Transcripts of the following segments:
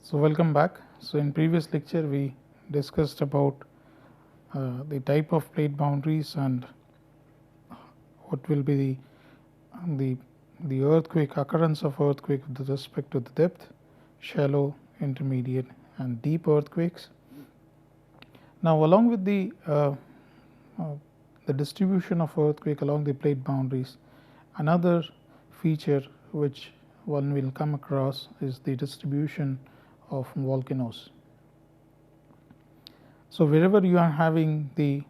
So welcome back. So in previous lecture we discussed about the type of plate boundaries and what will be the earthquake occurrence of earthquake with respect to the depth, shallow, intermediate and deep earthquakes. Now along with the distribution of earthquake along the plate boundaries, another feature which one will come across is the distribution of volcanoes. So wherever you are having the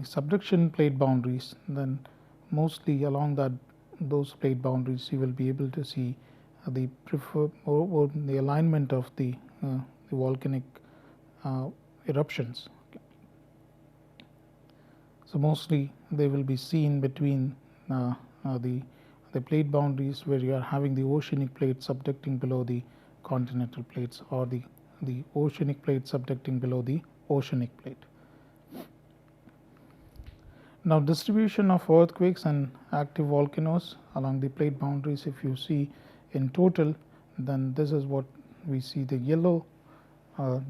subduction plate boundaries, then mostly along those plate boundaries you will be able to see the or the alignment of the volcanic eruptions. So mostly they will be seen between the plate boundaries where you are having the oceanic plate subducting below the continental plates, or the oceanic plate subducting below the oceanic plate. Now distribution of earthquakes and active volcanoes along the plate boundaries, if you see in total, then this is what we see. The yellow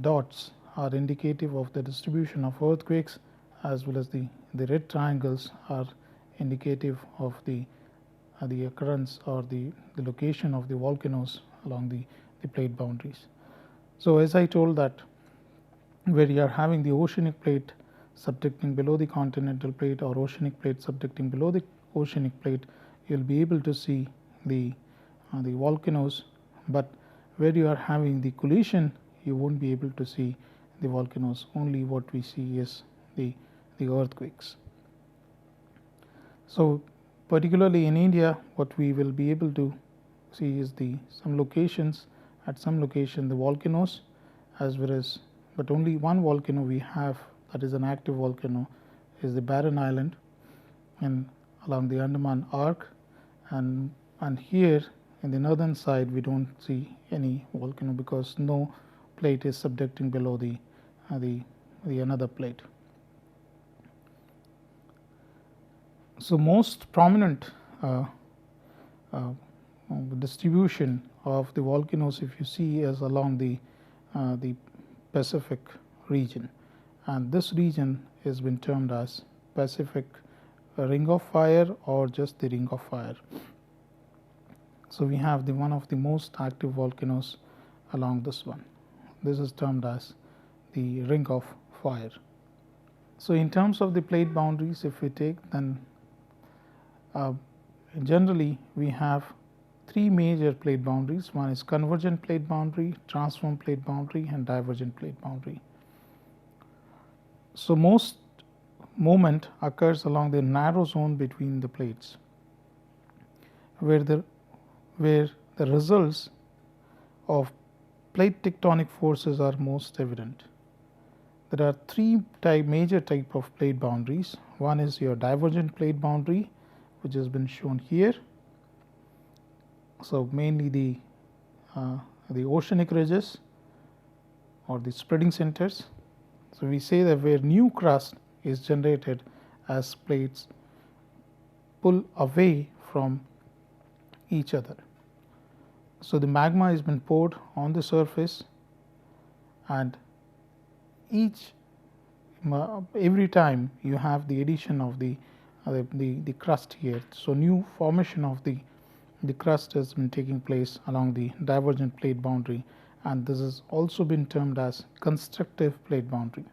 dots are indicative of the distribution of earthquakes, as well as the red triangles are indicative of the occurrence or the location of the volcanoes along the plate boundaries. So as I told that where you are having the oceanic plate subducting below the continental plate or oceanic plate subducting below the oceanic plate, you will be able to see the volcanoes, but where you are having the collision you won't be able to see the volcanoes. Only what we see is the earthquakes. So particularly in India, what we will be able to see is at some location the volcanoes, as well as, but only one volcano we have that is an active volcano is the Barren Island and along the Andaman Arc, and here in the northern side we don't see any volcano because no plate is subducting below the another plate. So most prominent distribution of the volcanoes, if you see, is along the Pacific region, and this region has been termed as Pacific Ring of Fire or just the Ring of Fire. So we have one of the most active volcanoes along this one. This is termed as the Ring of Fire. So in terms of the plate boundaries, if we take, then generally we have three major plate boundaries. One is convergent plate boundary, transform plate boundary and divergent plate boundary. So most movement occurs along the narrow zone between the plates, where the results of plate tectonic forces are most evident. There are three major type of plate boundaries. One is your divergent plate boundary, which has been shown here. So mainly the oceanic ridges or the spreading centers. So we say that where new crust is generated as plates pull away from each other. So the magma has been poured on the surface, and every time you have the addition of the crust here. So new formation of the crust has been taking place along the divergent plate boundary, and this has also been termed as constructive plate boundary.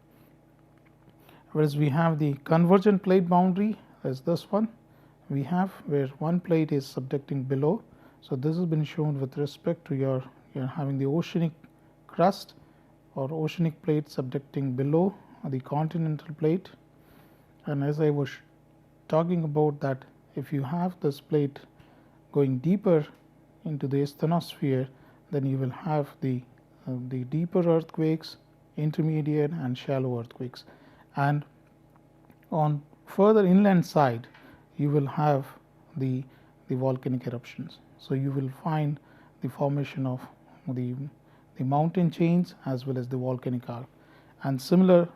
Whereas we have the convergent plate boundary as this one we have, where one plate is subducting below. So this has been shown with respect to you're having the oceanic crust or oceanic plate subducting below the continental plate. And as I was talking about that, if you have this plate going deeper into the asthenosphere, then you will have the deeper earthquakes, intermediate and shallow earthquakes, and on further inland side you will have the volcanic eruptions. So you will find the formation of the mountain chains as well as the volcanic arc. And similar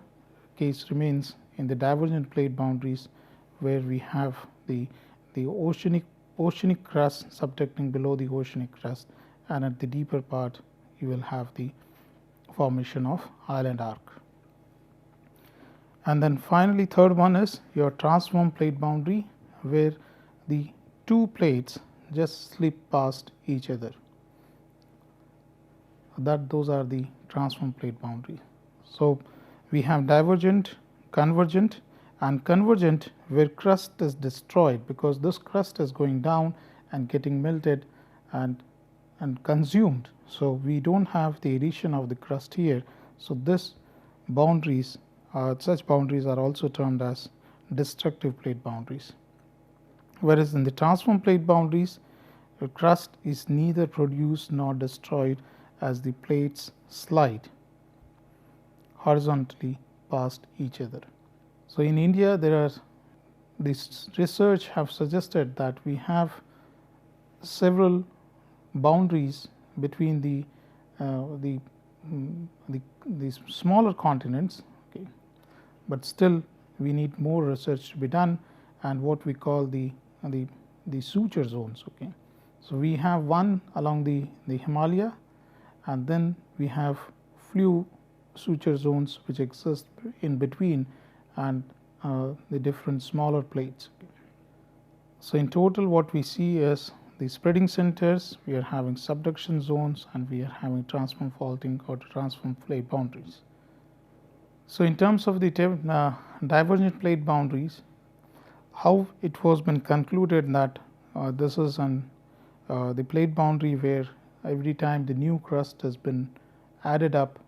case remains in the divergent plate boundaries, where we have the oceanic crust subducting below the oceanic crust, and at the deeper part you will have the formation of island arc. And then finally, third one is your transform plate boundary, where the two plates just slip past each other. Those are the transform plate boundaries. So we have divergent, convergent, and convergent where crust is destroyed, because this crust is going down and getting melted and consumed. So we don't have the addition of the crust here. So this boundaries, such boundaries are also termed as destructive plate boundaries. Whereas in the transform plate boundaries, the crust is neither produced nor destroyed as the plates slide horizontally past each other. So in India, this research have suggested that we have several boundaries between the smaller continents, okay, but still we need more research to be done, and what we call the suture zones. Okay, so we have one along the Himalaya, and then we have few suture zones which exist in between and the different smaller plates. Okay. So in total, what we see is the spreading centers, we are having subduction zones, and we are having transform faulting or transform plate boundaries. So in terms of the divergent plate boundaries, how it was been concluded that this is the plate boundary where every time the new crust has been added up,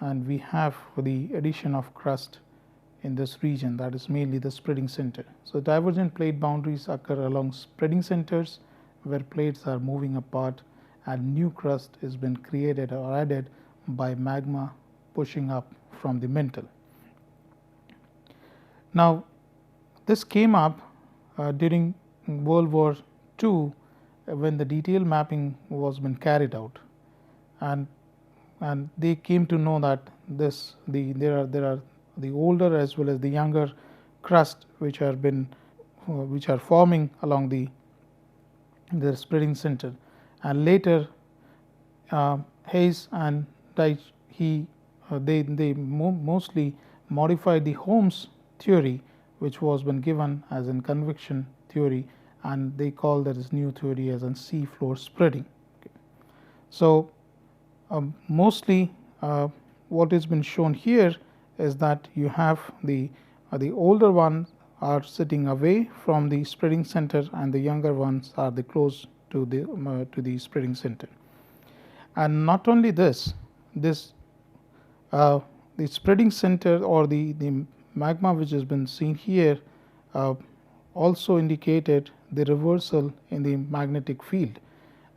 and we have the addition of crust in this region, that is mainly the spreading center. So divergent plate boundaries occur along spreading centers where plates are moving apart and new crust has been created or added by magma pushing up from the mantle. Now this came up during World War II, when the detailed mapping was been carried out, and they came to know that there are the older as well as the younger crust which are forming along the spreading center, and later Hayes and Deitch they mostly modified the Holmes theory, which was been given as in convection theory, and they call that as new theory as in sea floor spreading. Okay. So mostly what has been shown here is that you have the older ones are sitting away from the spreading center, and the younger ones are close to the spreading center. And not only this, the spreading center or the magma which has been seen here also indicated the reversal in the magnetic field,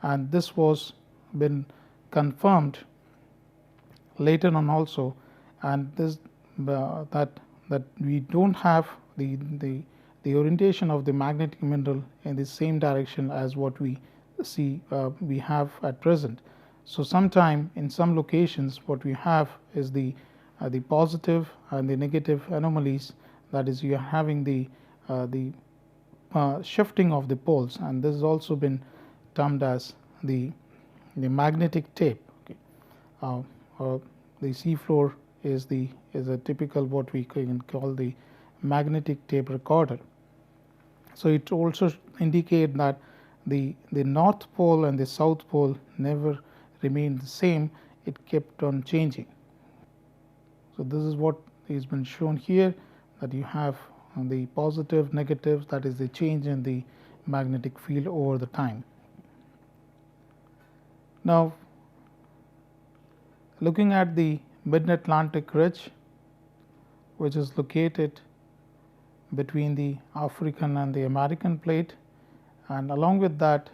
and this was been confirmed later on also, and this that we don't have the orientation of the magnetic mineral in the same direction as what we see we have at present. So sometime in some locations what we have is the positive and the negative anomalies, that is, you are having the shifting of the poles, and this has also been termed as the magnetic tape. Okay. The seafloor is a typical what we can call the magnetic tape recorder. So it also indicate that the North Pole and the South Pole never remained the same, it kept on changing. So this is what has been shown here, that you have the positive, negatives, that is the change in the magnetic field over the time. Now looking at the Mid-Atlantic Ridge, which is located between the African and the American plate, and along with that,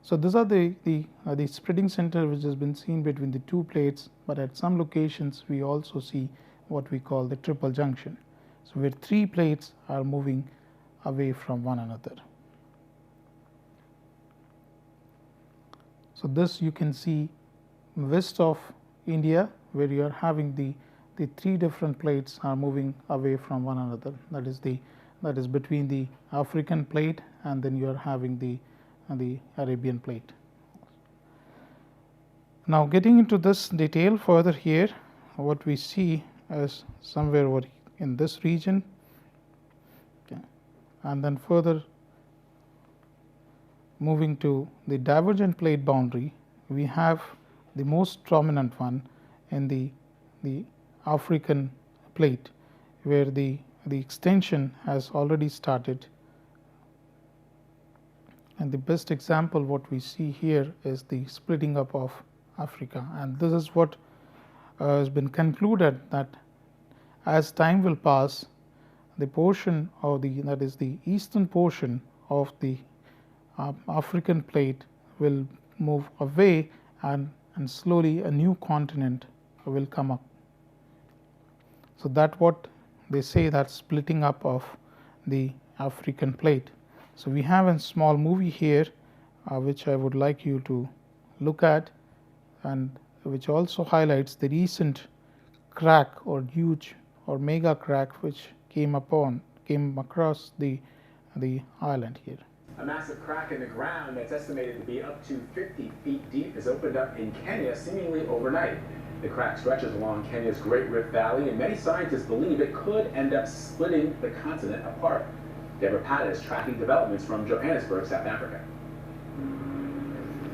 so these are the spreading center which has been seen between the two plates, but at some locations we also see what we call the triple junction, so where three plates are moving away from one another. So this you can see west of India, where you are having the three different plates are moving away from one another. That is between the African plate, and then you are having the Arabian plate. Now, getting into this detail further here, what we see is somewhere over in this region, okay, and then further moving to the divergent plate boundary, we have the most prominent one in the African plate, where the extension has already started. And the best example what we see here is the splitting up of Africa, and this is what has been concluded, that as time will pass, the portion of that is the eastern portion of the African plate will move away, and slowly a new continent will come up. So that what they say, that splitting up of the African plate. So we have a small movie here which I would like you to look at, and which also highlights the recent crack or huge or mega crack which came across the island here. A massive crack in the ground that's estimated to be up to 50 feet deep has opened up in Kenya seemingly overnight. The crack stretches along Kenya's Great Rift Valley, and many scientists believe it could end up splitting the continent apart. Deborah Patta is tracking developments from Johannesburg, South Africa.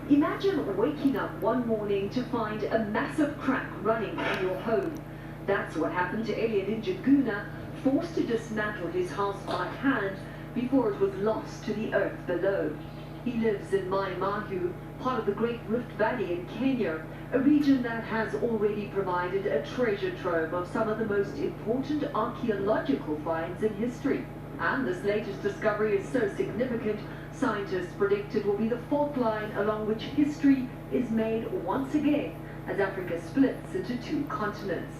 Imagine waking up one morning to find a massive crack running in your home. That's what happened to Elliot in Jaguna, forced to dismantle his house by hand before it was lost to the earth below. He lives in Mai Mahiu, part of the Great Rift Valley in Kenya, a region that has already provided a treasure trove of some of the most important archaeological finds in history. And this latest discovery is so significant, scientists predict it will be the fault line along which history is made once again as Africa splits into two continents.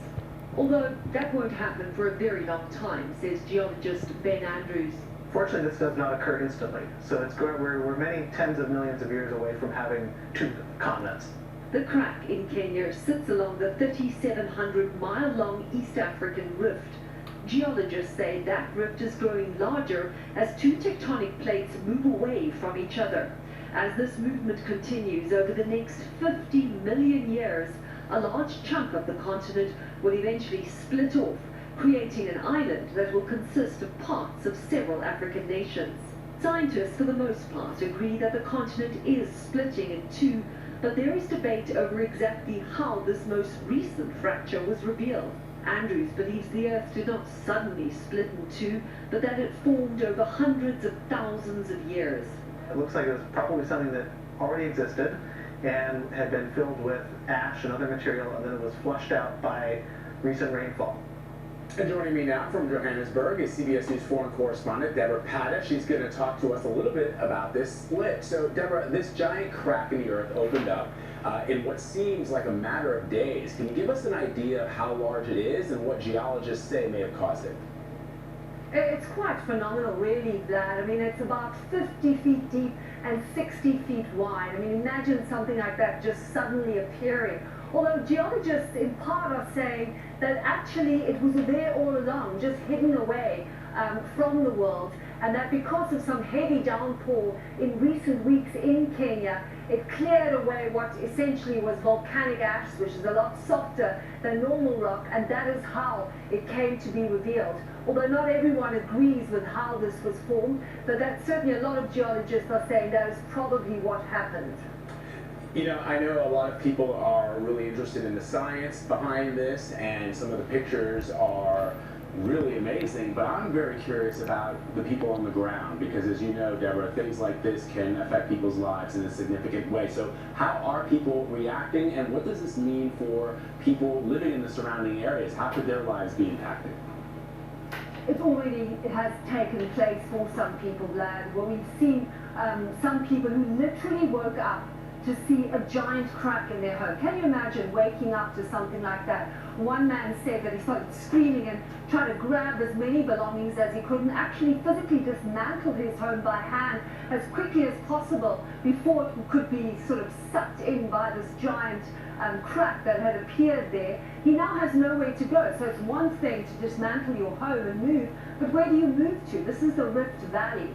Although that won't happen for a very long time, says geologist Ben Andrews. Fortunately, this does not occur instantly, so we're many tens of millions of years away from having two continents. The crack in Kenya sits along the 3,700-mile-long East African rift. Geologists say that rift is growing larger as two tectonic plates move away from each other. As this movement continues over the next 50 million years, a large chunk of the continent will eventually split off, creating an island that will consist of parts of several African nations. Scientists, for the most part, agree that the continent is splitting in two, but there is debate over exactly how this most recent fracture was revealed. Andrews believes the Earth did not suddenly split in two, but that it formed over hundreds of thousands of years. It looks like it was probably something that already existed and had been filled with ash and other material, and then it was flushed out by recent rainfall. And joining me now from Johannesburg is CBS News foreign correspondent Deborah Patta. She's going to talk to us a little bit about this split. So, Deborah, this giant crack in the earth opened up in what seems like a matter of days. Can you give us an idea of how large it is and what geologists say may have caused it? It's quite phenomenal, really, Vlad. I mean, it's about 50 feet deep and 60 feet wide. I mean, imagine something like that just suddenly appearing. Although geologists in part are saying that actually it was there all along, just hidden away from the world, and that because of some heavy downpour in recent weeks in Kenya, it cleared away what essentially was volcanic ash, which is a lot softer than normal rock, and that is how it came to be revealed. Although not everyone agrees with how this was formed, but that's certainly a lot of geologists are saying that is probably what happened. You know, I know a lot of people are really interested in the science behind this, and some of the pictures are really amazing, but I'm very curious about the people on the ground, because as you know, Deborah, things like this can affect people's lives in a significant way. So how are people reacting, and what does this mean for people living in the surrounding areas? How could their lives be impacted? It has taken place for some people, Vlad, where we've seen some people who literally woke up to see a giant crack in their home. Can you imagine waking up to something like that? One man said that he started screaming and trying to grab as many belongings as he could and actually physically dismantle his home by hand as quickly as possible before it could be sort of sucked in by this giant crack that had appeared there. He now has nowhere to go. So it's one thing to dismantle your home and move, but where do you move to? This is the Rift Valley.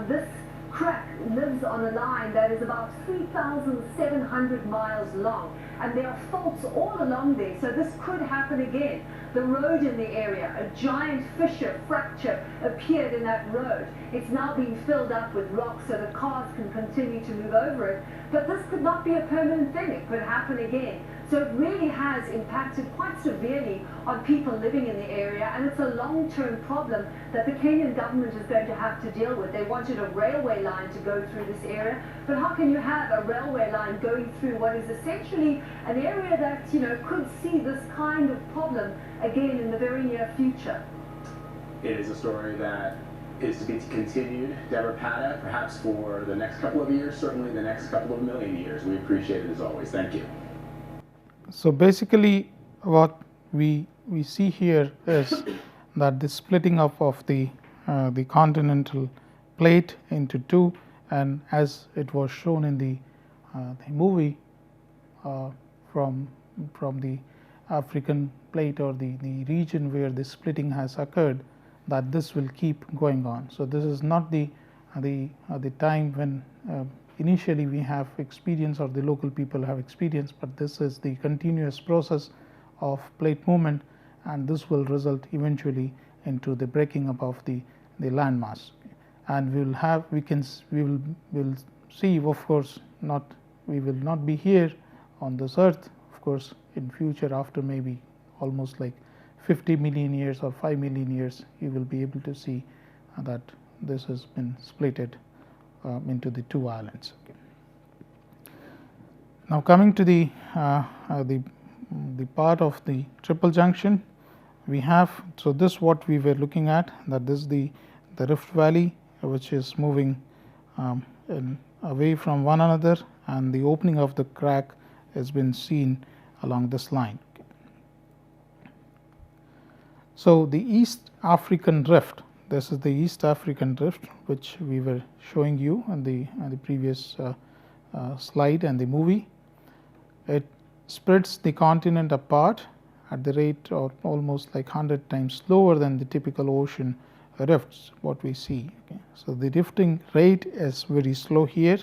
This crack lives on a line that is about 3,700 miles long, and there are faults all along there, so this could happen again. The road in the area, a giant fissure, fracture appeared in that road. It's now being filled up with rocks so the cars can continue to move over it, but this could not be a permanent thing. It could happen again. So it really has impacted quite severely on people living in the area, and it's a long-term problem that the Kenyan government is going to have to deal with. They wanted a railway line to go through this area, but how can you have a railway line going through what is essentially an area that, you know, could see this kind of problem again in the very near future? It is a story that is to be continued, Deborah Pata, perhaps for the next couple of years, certainly the next couple of million years. We appreciate it as always. Thank you. So basically what we see here is that the splitting up of the continental plate into two, and as it was shown in the movie from the African plate, or the region where the splitting has occurred, that this will keep going on. So this is not the time when initially we have experience, or the local people have experience, but this is the continuous process of plate movement, and this will result eventually into the breaking up of the landmass. And we will see, of course, we will not be here on this earth, of course, in future, after maybe almost like 50 million years or 5 million years, you will be able to see that this has been splitted into the two islands. Okay. Now coming to the part of the triple junction, we have, so this what we were looking at, that this is the Rift Valley, which is moving away from one another, and the opening of the crack has been seen along this line. Okay. So the East African Rift, this is the East African Rift, which we were showing you on the previous slide and the movie. It spreads the continent apart at the rate of almost like 100 times slower than the typical ocean rifts what we see. Okay. So the rifting rate is very slow here,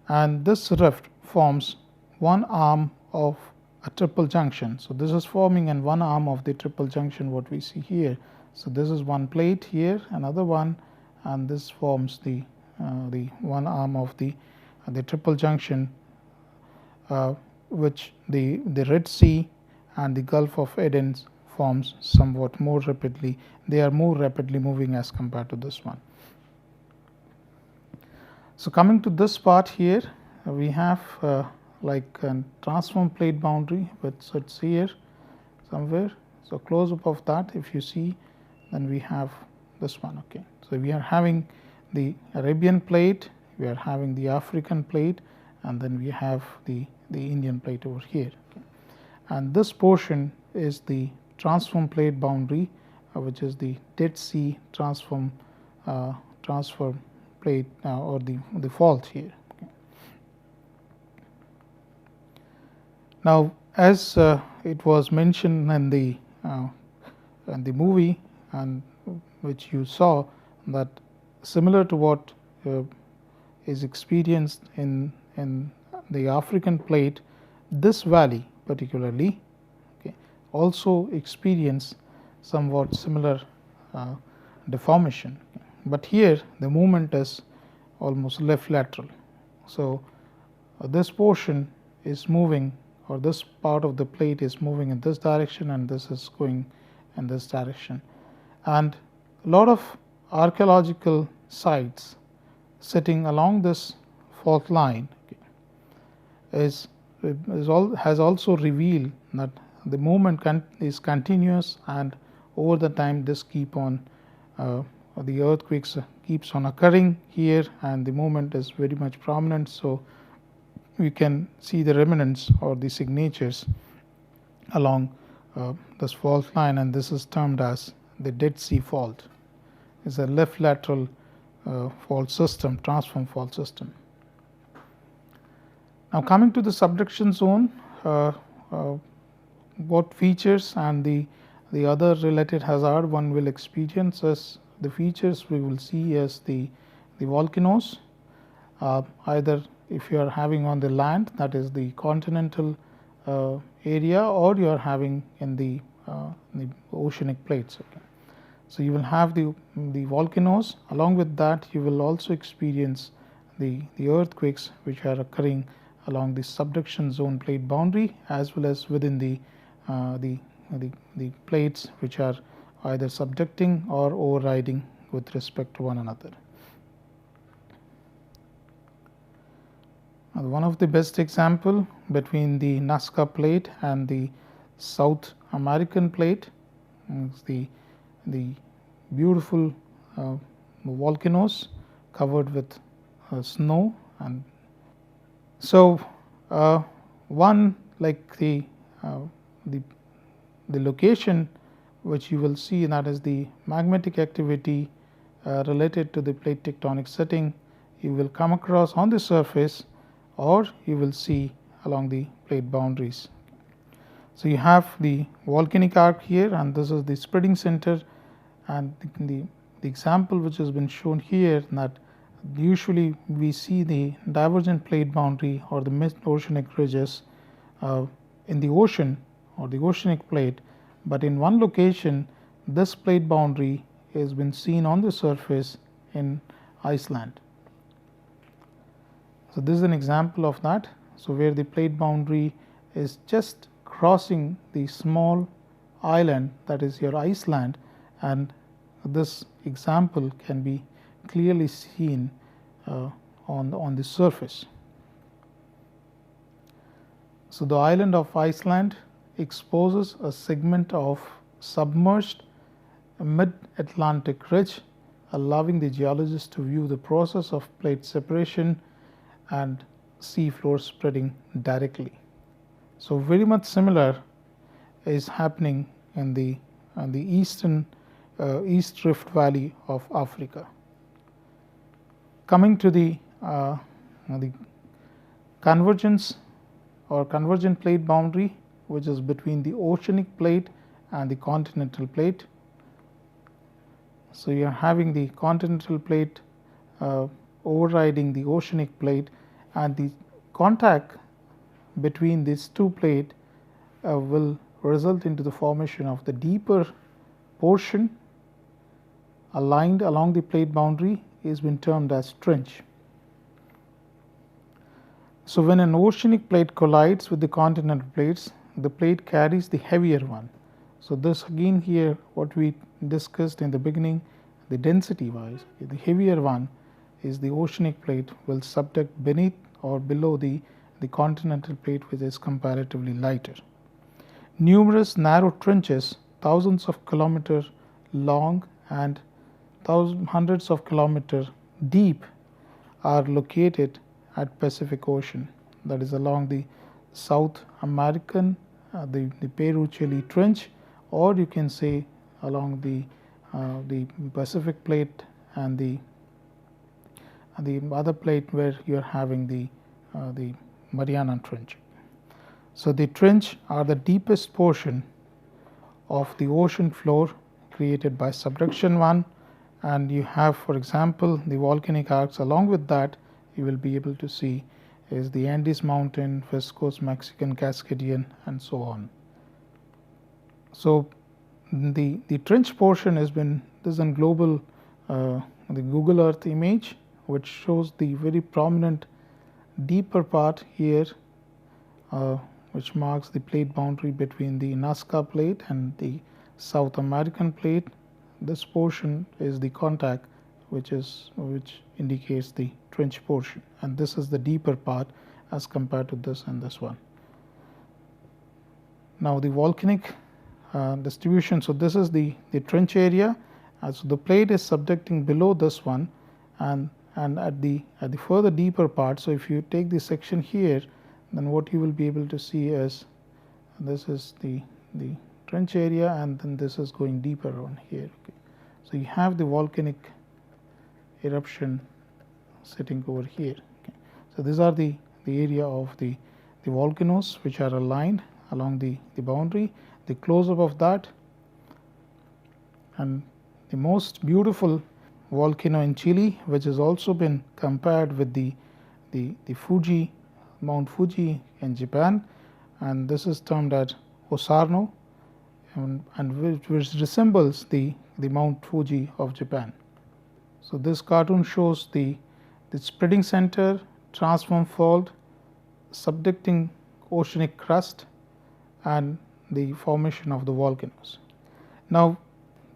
and this rift forms one arm of a triple junction. So this is forming in one arm of the triple junction what we see here. So this is one plate here, another one, and this forms the one arm of the triple junction, which the Red Sea and the Gulf of Aden forms somewhat more rapidly. They are more rapidly moving as compared to this one. So coming to this part here, we have like a transform plate boundary, which sits here somewhere. So close up of that, if you see, then we have this one. Okay. So we are having the Arabian plate, we are having the African plate, and then we have the Indian plate over here. Okay. And this portion is the transform plate boundary, which is the Dead Sea transfer plate or the fault here. Okay. Now, as it was mentioned in the movie, and which you saw, that similar to what is experienced in the African plate, this valley particularly, okay, also experience somewhat similar deformation. Okay. But here the movement is almost left lateral. So this portion is moving, or this part of the plate is moving in this direction, and this is going in this direction. And a lot of archaeological sites sitting along this fault line, okay, has also revealed that the movement is continuous, and over the time this the earthquakes keeps on occurring here, and the movement is very much prominent. So we can see the remnants or the signatures along this fault line, and this is termed as the Dead Sea Fault. It's a left lateral fault system, transform fault system. Now coming to the subduction zone, what features and the other related hazard one will experience as the features we will see as the volcanoes, either if you are having on the land, that is the continental area, or you are having in the oceanic plates. Okay. So you will have the volcanoes. Along with that, you will also experience the earthquakes which are occurring along the subduction zone plate boundary, as well as within the plates which are either subducting or overriding with respect to one another. Now, one of the best example between the Nazca plate and the South American plate is the beautiful volcanoes covered with snow. And so one, like the location which you will see, that is the magmatic activity related to the plate tectonic setting, you will come across on the surface, or you will see along the plate boundaries. So you have the volcanic arc here, and this is the spreading center, and the example which has been shown here, that usually we see the divergent plate boundary or the mid-oceanic ridges in the ocean or the oceanic plate, but in one location this plate boundary has been seen on the surface in Iceland. So this is an example of that. So where the plate boundary is just crossing the small island, that is your Iceland, and this example can be clearly seen on the surface. So the island of Iceland exposes a segment of submerged mid-Atlantic ridge, allowing the geologist to view the process of plate separation and sea floor spreading directly. So very much similar is happening in the eastern East Rift Valley of Africa. Coming to the convergence or convergent plate boundary, which is between the oceanic plate and the continental plate. So you are having the continental plate overriding the oceanic plate, and the contact between these two plates will result into the formation of the deeper portion aligned along the plate boundary is been termed as trench. So when an oceanic plate collides with the continental plates, the plate carries the heavier one. So this again here what we discussed in the beginning, the density wise, the heavier one is the oceanic plate will subduct beneath or below the continental plate, which is comparatively lighter. Numerous narrow trenches, thousands of kilometers long and hundreds of kilometers deep, are located at Pacific Ocean, that is along the South American, the Peru-Chile Trench, or you can say along the Pacific plate and the other plate where you are having the Mariana Trench. So the trench are the deepest portion of the ocean floor created by subduction one, and you have, for example, the volcanic arcs. Along with that, you will be able to see is the Andes Mountain, West Coast Mexican Cascadian, and so on. So the trench portion has been, this is a global the Google Earth image, which shows the very prominent deeper part here, which marks the plate boundary between the Nazca plate and the South American plate. This portion is the contact which indicates the trench portion, and this is the deeper part as compared to this and this one. Now the volcanic distribution. So this is the trench area. So the plate is subducting below this one, and and at the further deeper part. So if you take this section here, then what you will be able to see is this is the trench area, and then this is going deeper on here. Okay. So you have the volcanic eruption sitting over here. Okay. So these are the area of the volcanoes which are aligned along the boundary. The close-up of that, and the most beautiful volcano in Chile, which has also been compared with the Fuji, Mount Fuji in Japan, and this is termed as Osorno, and which resembles the Mount Fuji of Japan. So this cartoon shows the spreading center, transform fault, subducting oceanic crust, and the formation of the volcanoes. Now,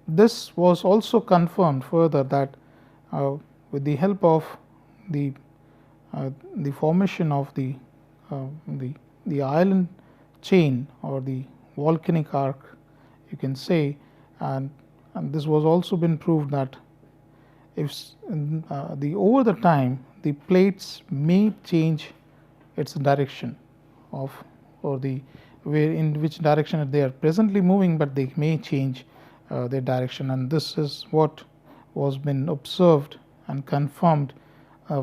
this was also confirmed further that with the help of the formation of the island chain or the volcanic arc, you can say, and this was also been proved that if over the time the plates may change its direction of, or the where in which direction they are presently moving, but they may change their direction, and this is what was been observed and confirmed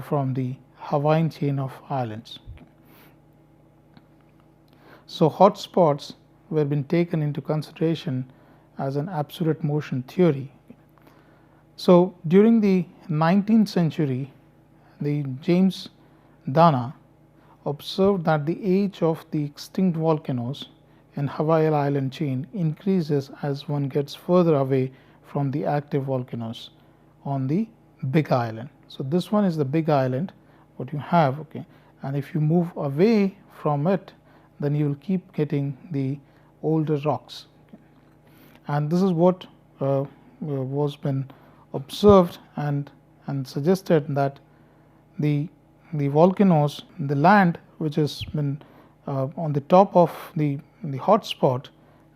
from the Hawaiian chain of islands. So hotspots were been taken into consideration as an absolute motion theory. So during the 19th century, the James Dana observed that the age of the extinct volcanoes in Hawaii island chain increases as one gets further away from the active volcanoes on the big island. So this one is the big island what you have, okay, and if you move away from it, then you will keep getting the older rocks, okay. And this is what was been observed and suggested that the volcanoes, the land which has been on the top of the hotspot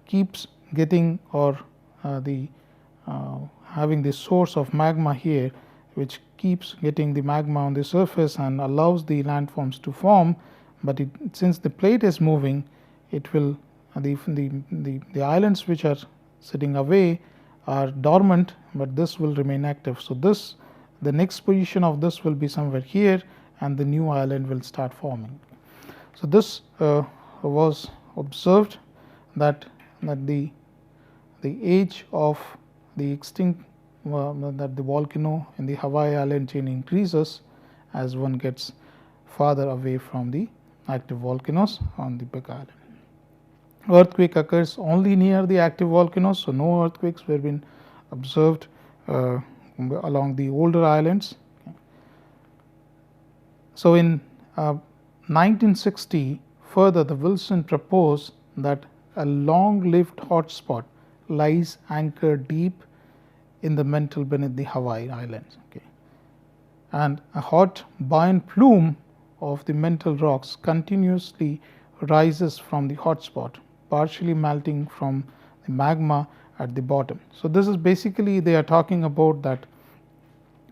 keeps getting, or having the source of magma here, which keeps getting the magma on the surface and allows the landforms to form, but since the plate is moving, it will the islands which are sitting away are dormant, but this will remain active. So this, the next position of this will be somewhere here, and the new island will start forming. So this was observed that the age of the extinct that the volcano in the Hawaii island chain increases as one gets farther away from the active volcanoes on the big island. Earthquake occurs only near the active volcanoes, so no earthquakes were been observed along the older islands. So in 1960, further the Wilson proposed that a long-lived hotspot lies anchored deep in the mantle beneath the Hawaii islands, okay, and a hot buoyant plume of the mantle rocks continuously rises from the hotspot, partially melting from the magma at the bottom. So this is basically, they are talking about that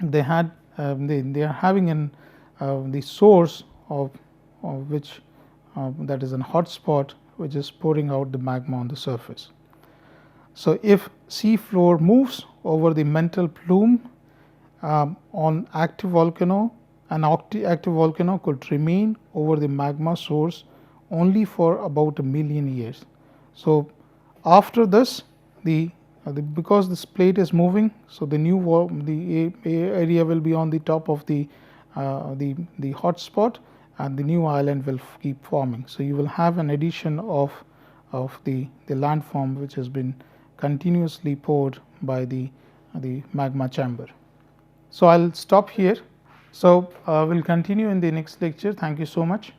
they had they are having the source of which that is a hotspot which is pouring out the magma on the surface. So if sea floor moves over the mantle plume on active volcano, an active volcano could remain over the magma source only for about 1 million years. So after this, because this plate is moving, so the new area will be on the top of the hotspot, and the new island will keep forming. So you will have an addition of the landform which has been continuously poured by the magma chamber. So I'll stop here. So we'll continue in the next lecture. Thank you so much.